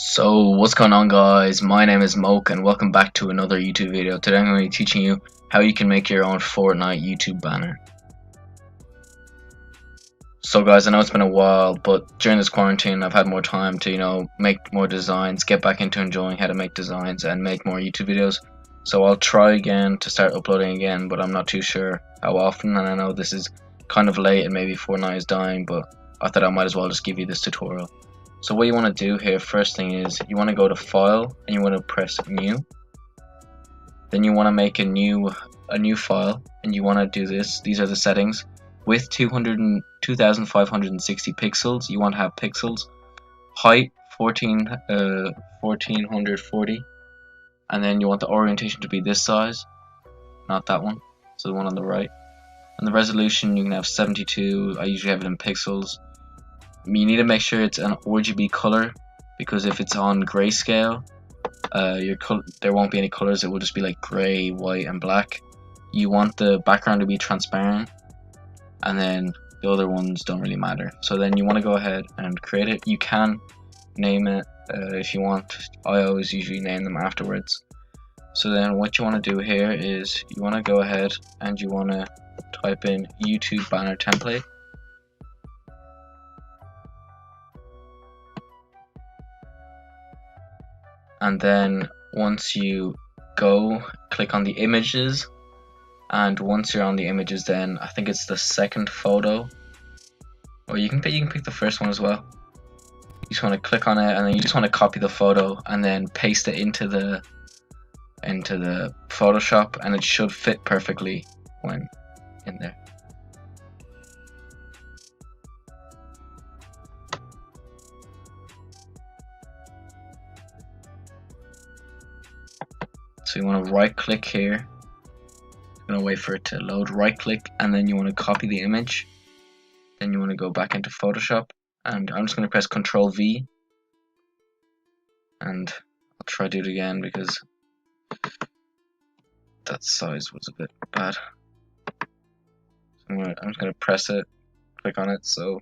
So what's going on, guys? My name is Moke and welcome back to another YouTube video. Today I'm going to be teaching you how you can make your own Fortnite YouTube banner. So guys, I know it's been a while, but during this quarantine I've had more time to make more designs, get back into enjoying how to make designs and make more YouTube videos. So I'll try again to start uploading again, but I'm not too sure how often, and I know this is kind of late and maybe Fortnite is dying, but I thought I might as well just give you this tutorial. So what you want to do here, first thing is you want to go to File and you want to press New. Then you want to make a new file, and you want to do this. These are the settings. Width 2560 pixels. You want to have pixels. Height 1440, and then you want the orientation to be this size, not that one. So the one on the right. And the resolution you can have 72. I usually have it in pixels. You need to make sure it's an RGB color, because if it's on grayscale, there won't be any colors. It will just be like gray, white, and black. You want the background to be transparent, and then the other ones don't really matter. So then you want to go ahead and create it. You can name it if you want. I always usually name them afterwards. So then what you want to do here is you want to go ahead and you want to type in YouTube banner template. And then once you go, click on the images, and once you're on the images, then I think it's the second photo, or you can pick the first one as well. You just want to click on it, and then you just want to copy the photo and then paste it into the Photoshop, and it should fit perfectly when in there. So you want to right click here. I'm going to wait for it to load. Right click, and then you want to copy the image. Then you want to go back into Photoshop, and I'm just going to press Ctrl V, and I'll try to do it again because that size was a bit bad. So I'm just going to press it, click on it so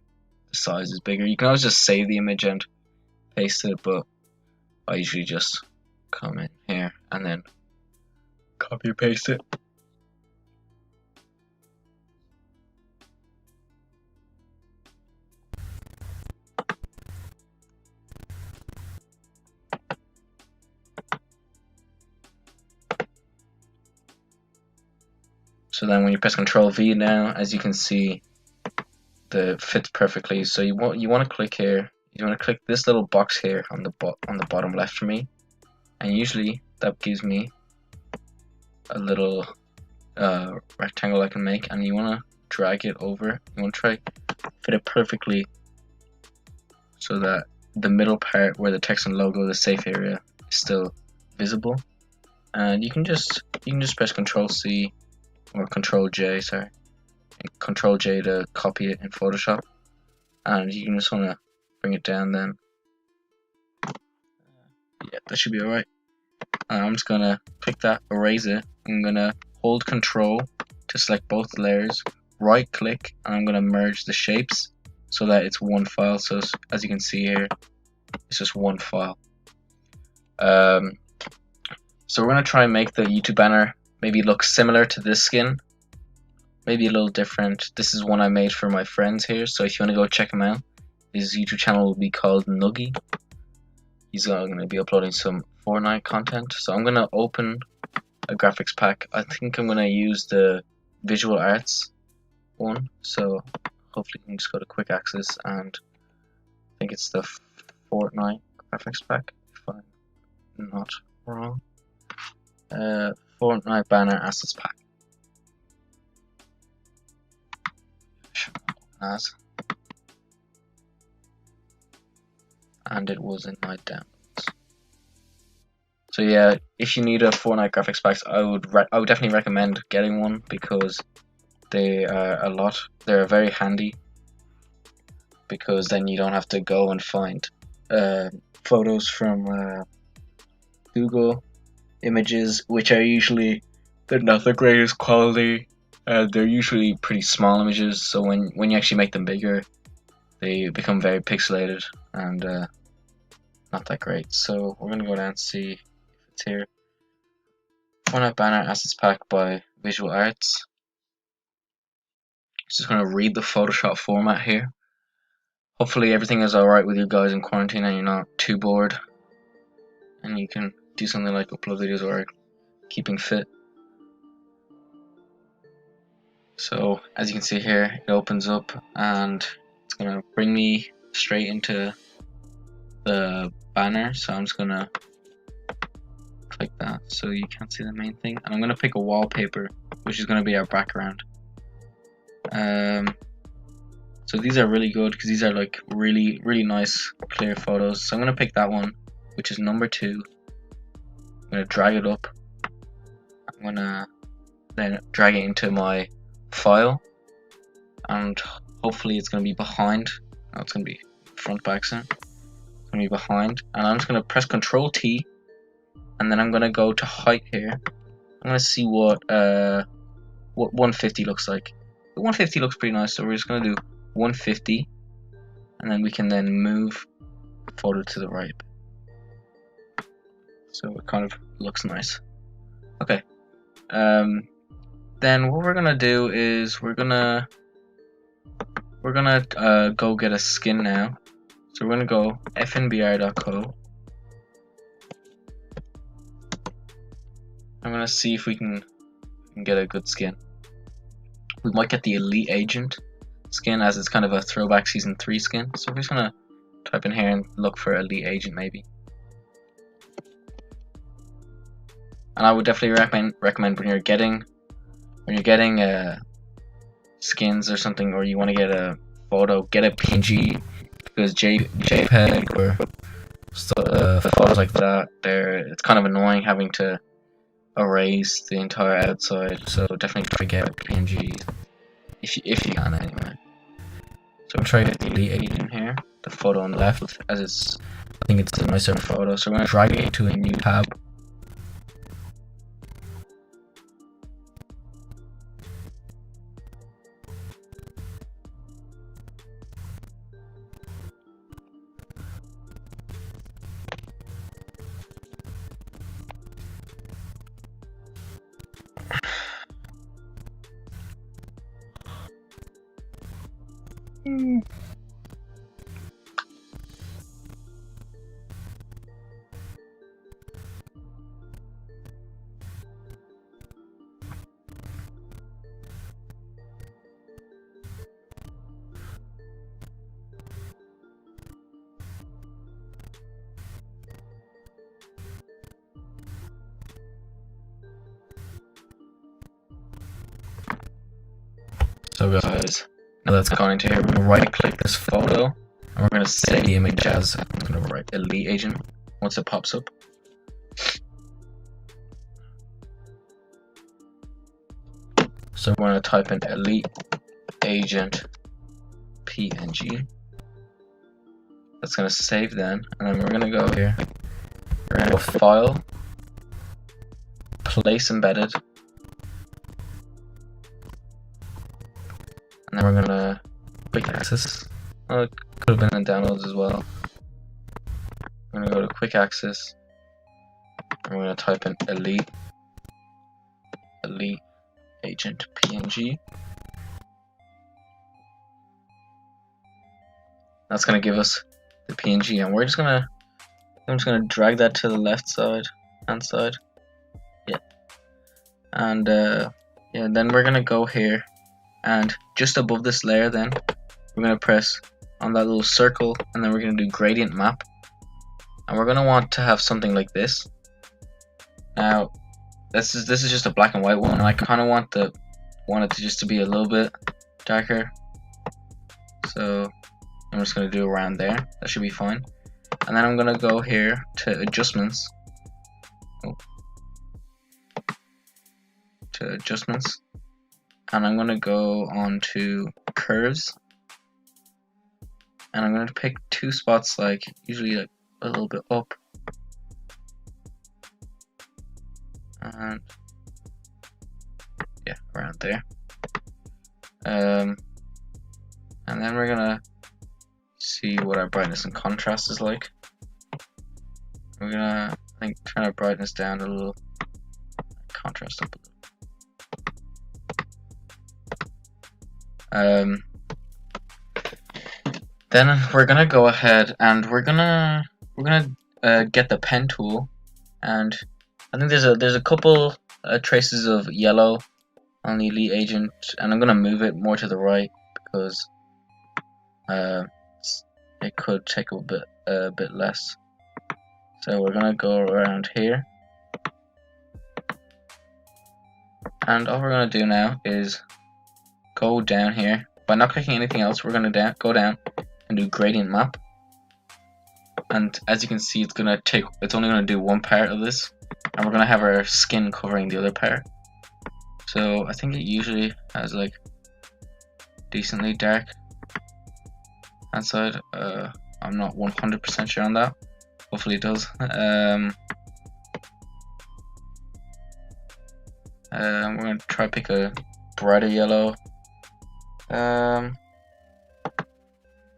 the size is bigger. You can always just save the image and paste it, but I usually just come in here and then copy paste it. So then when you press Ctrl V now, as you can see, the fits perfectly. So you want to click here. You want to click this little box here on the bottom left for me, and usually that gives me a little rectangle I can make, and you want to drag it over. You want to try fit it perfectly so that the middle part where the text and logo, the safe area, is still visible. And you can just press Ctrl C or Ctrl J, sorry, and Ctrl J to copy it in Photoshop, and you can just want to bring it down. Then yeah, that should be alright. I'm just gonna pick that, erase it. I'm gonna hold Control to select both layers, right click, and I'm gonna merge the shapes so that it's one file. So as you can see here, it's just one file. So we're gonna try and make the YouTube banner maybe look similar to this skin, maybe a little different. This is one I made for my friends here, so if you want to go check him out, his YouTube channel will be called Nuggy. He's going to be uploading some Fortnite content. So I'm going to open a graphics pack. I think I'm going to use the visual arts one. So hopefully you can just go to quick access, and I think it's the Fortnite graphics pack, if I'm not wrong. Fortnite banner assets pack. As. And it was in my downloads. So yeah, if you need a Fortnite graphics packs, I would definitely recommend getting one, because they are they're very handy, because then you don't have to go and find photos from Google Images, which are usually, they're not the greatest quality. They're usually pretty small images, so when you actually make them bigger, they become very pixelated, and not that great. So we're gonna go down and see if it's here. Fortnite Banner Assets Pack by Visual Arts. Just gonna read the Photoshop format here. Hopefully everything is alright with you guys in quarantine and you're not too bored, and you can do something like upload videos or keeping fit. So as you can see here, it opens up and it's gonna bring me straight into the banner. So I'm just gonna click that so you can't see the main thing, and I'm gonna pick a wallpaper, which is gonna be our background. So these are really good because these are like really nice clear photos. So I'm gonna pick that one, which is number 2. I'm gonna drag it up. I'm gonna then drag it into my file, and hopefully it's gonna be behind. No, it's gonna be front back soon. It's gonna be behind, and I'm just gonna press Control T, and then I'm gonna go to height here. I'm gonna see what 150 looks like. The 150 looks pretty nice, so we're just gonna do 150, and then we can then move the photo to the right, so it kind of looks nice. Okay. Then what we're gonna do is we're gonna go get a skin now. So we're gonna go fnbr.co. I'm gonna see if we can get a good skin. We might get the Elite Agent skin, as it's kind of a throwback season 3 skin. So we're just gonna type in here and look for Elite Agent maybe. And I would definitely recommend when you're getting skins or something, or you want to get a photo, get a PNG, because JPEG or photos like that, it's kind of annoying having to erase the entire outside. So definitely try to get a PNG if you can anyway. So I'm trying to delete Agent here, the photo on the left, as I think it's a nicer photo. So I'm going to drag it to a new tab. So guys, now that's gone into here, we're going to right click this photo and we're going to save the image as, I'm going to write Elite Agent once it pops up. So we're going to type in Elite Agent PNG. That's going to save then, and then we're going to go here, we're going to go File, Place Embedded, and then we're gonna quick access. Oh, it could have been in downloads as well. I'm gonna go to quick access. And we're gonna type in Elite Agent PNG. That's gonna give us the PNG, and I'm just gonna drag that to the left hand side. Yeah. And yeah, then we're gonna go here, and just above this layer, then we're going to press on that little circle, and then we're going to do gradient map, and we're going to want to have something like this. Now this is just a black and white one, and I kind of want it to just to be a little bit darker, so I'm just going to do around there. That should be fine. And then I'm going to go here to adjustments, and I'm going to go on to curves, and I'm going to pick 2 spots, like usually like a little bit up, and yeah, around there. And then we're going to see what our brightness and contrast is like. We're gonna, I think, turn our brightness down a little, contrast up a little. Then we're gonna go ahead and we're gonna get the pen tool, and I think there's a couple traces of yellow on the elite agent, and I'm gonna move it more to the right because it could take a bit less. So we're gonna go around here, and all we're gonna do now is go down here by not clicking anything else. We're gonna go down and do gradient map, and as you can see, it's only gonna do one part of this, and we're gonna have our skin covering the other part. So I think it usually has like decently dark hand side. I'm not 100% sure on that. Hopefully it does. We're gonna try pick a brighter yellow. I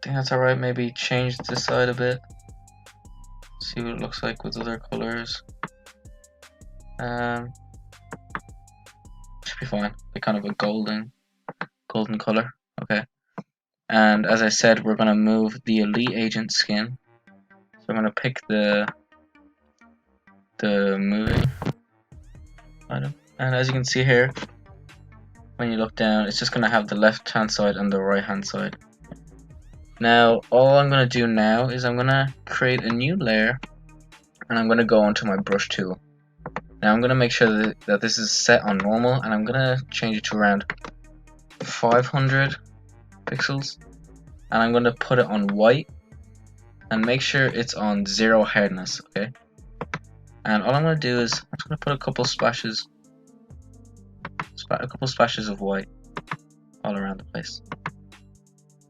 think that's alright. Maybe change this side a bit. See what it looks like with other colors. Should be fine. Like kind of a golden color. Okay. And as I said, we're gonna move the elite agent skin. So I'm gonna pick the moving item, and as you can see here, when you look down, it's just gonna have the left hand side and the right hand side. Now all I'm gonna do now is I'm gonna create a new layer, and I'm gonna go onto my brush tool. Now I'm gonna make sure that this is set on normal, and I'm gonna change it to around 500 pixels, and I'm gonna put it on white and make sure it's on 0 hardness. Okay, and all I'm gonna do is I'm just gonna put a couple splashes of white all around the place.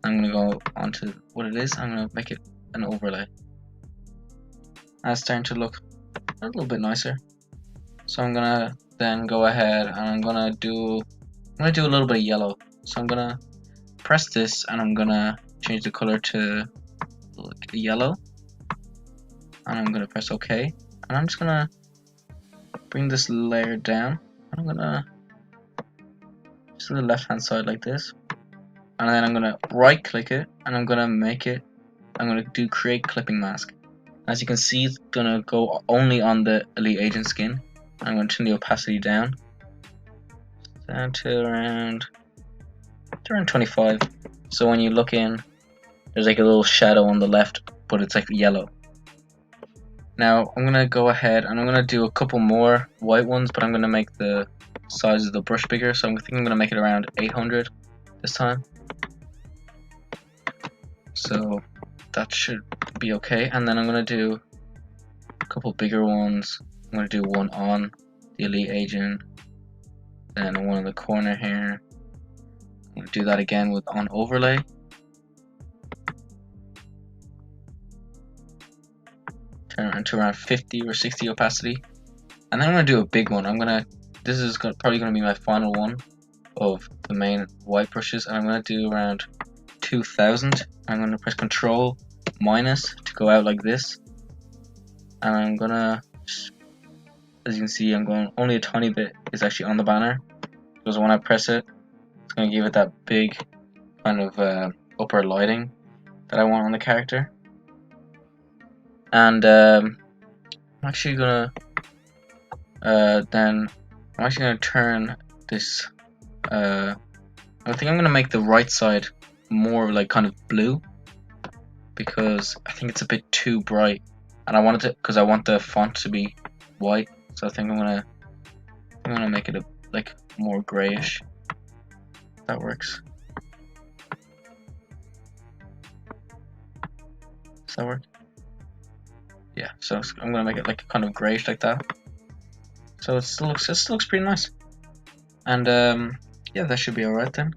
I'm gonna go onto what it is. I'm gonna make it an overlay. And it's starting to look a little bit nicer. So I'm gonna then go ahead and I'm gonna do a little bit of yellow. So I'm gonna press this and I'm gonna change the color to like yellow, and I'm gonna press OK, and I'm just gonna bring this layer down, and I'm gonna just to the left hand side like this, and then I'm gonna right click it and I'm gonna do create clipping mask. As you can see, it's gonna go only on the elite agent skin. I'm gonna turn the opacity down to around 25. So when you look in, there's like a little shadow on the left, but it's like yellow. Now I'm gonna go ahead and I'm gonna do a couple more white ones, but I'm gonna make the size of the brush bigger. So I think I'm gonna make it around 800 this time. So that should be okay. And then I'm gonna do a couple bigger ones. I'm gonna do one on the elite agent, then one in the corner here. I'm gonna do that again with on overlay. Turn it to around 50 or 60 opacity, and then I'm gonna do a big one. This is probably gonna be my final one of the main white brushes, and I'm gonna do around 2000. I'm gonna press Control minus to go out like this, and I'm gonna, as you can see, I'm going only a tiny bit is actually on the banner, because when I press it, it's gonna give it that big kind of upper lighting that I want on the character. And I'm actually gonna turn this. I think I'm gonna make the right side more like kind of blue, because I think it's a bit too bright, and I want the font to be white. So I think I'm gonna make it like more grayish. That works. Does that work? Yeah, so I'm gonna make it like kind of grayish like that. So it still looks pretty nice. And yeah, that should be alright then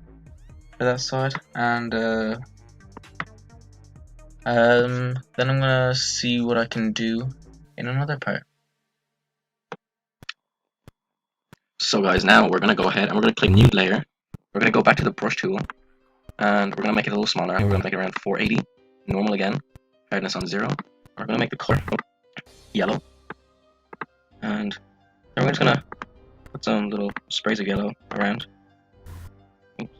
for that side. And then I'm gonna see what I can do in another part. So guys, now we're gonna go ahead and we're gonna click new layer. We're gonna go back to the brush tool, and we're gonna make it a little smaller. We're gonna make it around 480, normal again, hardness on 0. We're gonna make the color yellow. And then we're just gonna put some little sprays of yellow around. Oops.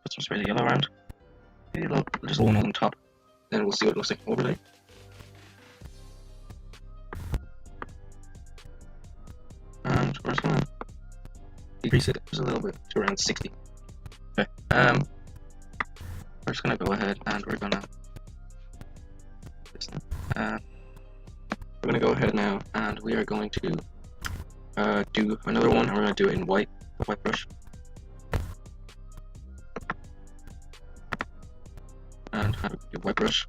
Put some sprays of yellow around. Maybe just one on top. Then we'll see what it looks like overlay. And we're just gonna decrease it just a little bit to around 60. Okay. We're just gonna go ahead and we're gonna go ahead now and we are going to do another one, and we're going to do it in white, with white brush. And have do white brush.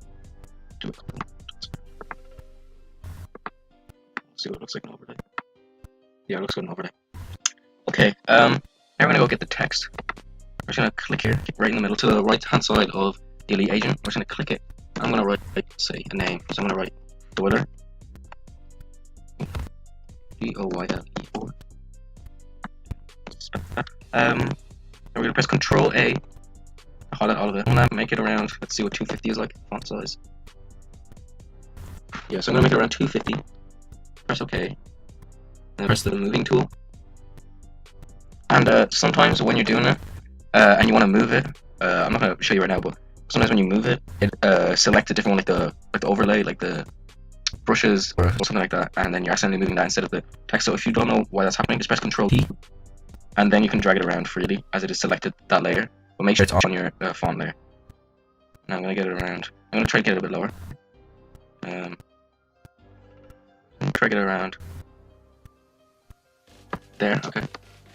Do a couple. See what it looks like in overlay. Yeah, it looks good in overlay. Okay, now we're gonna go get the text. We're just gonna click here, right in the middle, to the right hand side of the elite agent. We're just gonna click it. I'm gonna write, say, a name. So I'm gonna write Doyle. D-O-Y-L-E-R. And we're gonna press Control A to highlight all of it. I'm gonna make it around, let's see what 250 is like, font size. Yeah, so I'm gonna make it around 250. Press OK. And then press the moving tool. And sometimes when you're doing it, and you want to move it, I'm not gonna show you right now, but sometimes when you move it, it selects a different one, like the overlay, like the brushes or something like that, and then you're accidentally moving that instead of the text. So if you don't know why that's happening, just press Control T, and then you can drag it around freely as it is selected that layer. But make sure it's on your font layer. Now I'm gonna get it around. I'm gonna try to get it a bit lower. Try to get it around there. Okay.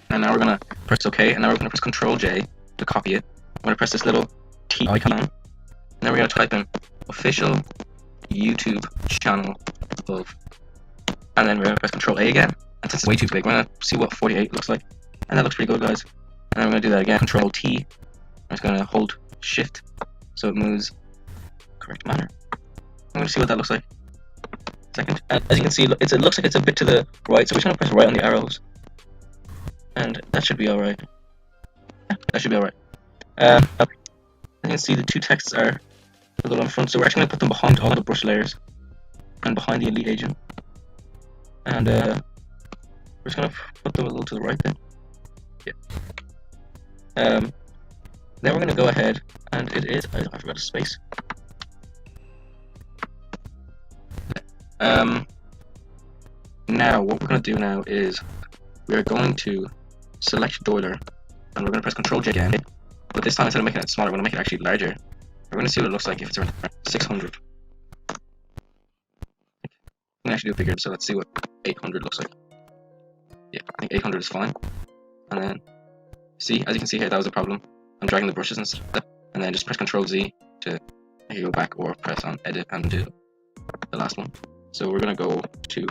And now we're gonna press OK, and now we're gonna press Control J to copy it. I'm gonna press this little T icon, and then we're gonna type in official YouTube channel of, and then we're gonna press Control A again. And since it's way too big, we're gonna see what 48 looks like, and that looks pretty good, guys. And then we're gonna do that again. Control T. I'm just gonna hold Shift so it moves correct manner. I'm gonna see what that looks like. Second, and as you can see, it looks like it's a bit to the right, so we're just gonna press right on the arrows, and that should be all right. Yeah, that should be all right. As you can see, the two texts are a little in front, so we're actually gonna put them behind all the brush layers and behind the elite agent, and we're just gonna put them a little to the right then. Yeah. Then we're gonna go ahead, and it is, I forgot a space. Now what we're going to do now is we're going to select Doyle, and we're going to press Control J again, but this time instead of making it smaller, we're going to make it actually larger. We're going to see what it looks like if it's around 600. We can actually do it bigger, so let's see what 800 looks like. Yeah, I think 800 is fine. And then, see, as you can see here, that was a problem. I'm dragging the brushes and stuff, and then just press Control Z to make it go back, or press on Edit and do the last one. So we're going to go to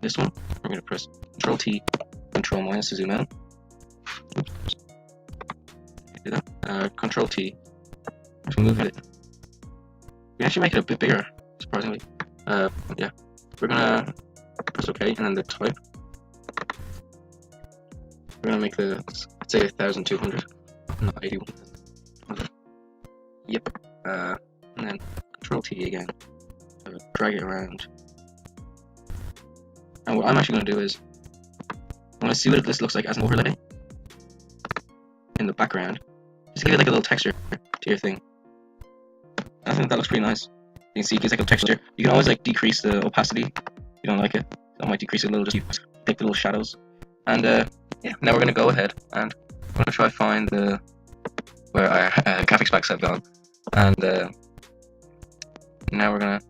this one. We're going to press Control T, Control minus to zoom out. Oops. Do that. Control T. Just move it. We actually make it a bit bigger, surprisingly. Yeah. We're going to press OK, and then the type. We're going to make the, let's say 1200, not 81. Yep. And then Control T again. Drag it around. And what I'm actually going to do is, I want to see what this looks like as an overlay in the background, just to give it like a little texture to your thing. I think that looks pretty nice. You can see it gives like a texture. You can always like decrease the opacity if you don't like it. That might decrease it a little, just take the little shadows. And yeah, now we're going to go ahead and I'm going to try to find where our graphics packs have gone. And now we're going to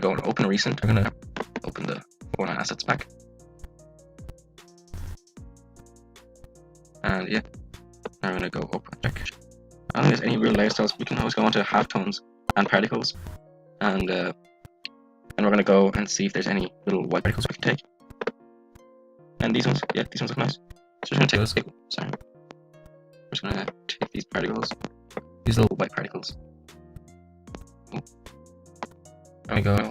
go and open recent. We're going to open the Fortnite assets pack. And yeah, now we're going to go open check. I don't think there's any real layer styles. We can always go onto halftones and particles. And we're going to go and see if there's any little white particles we can take. And these ones, yeah, these ones look nice. So we're just going to take those. Sorry. We're just going to take these particles, these little white particles. And we go on to,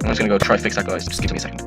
I'm just going to go try fix that, guys. Just give me a second.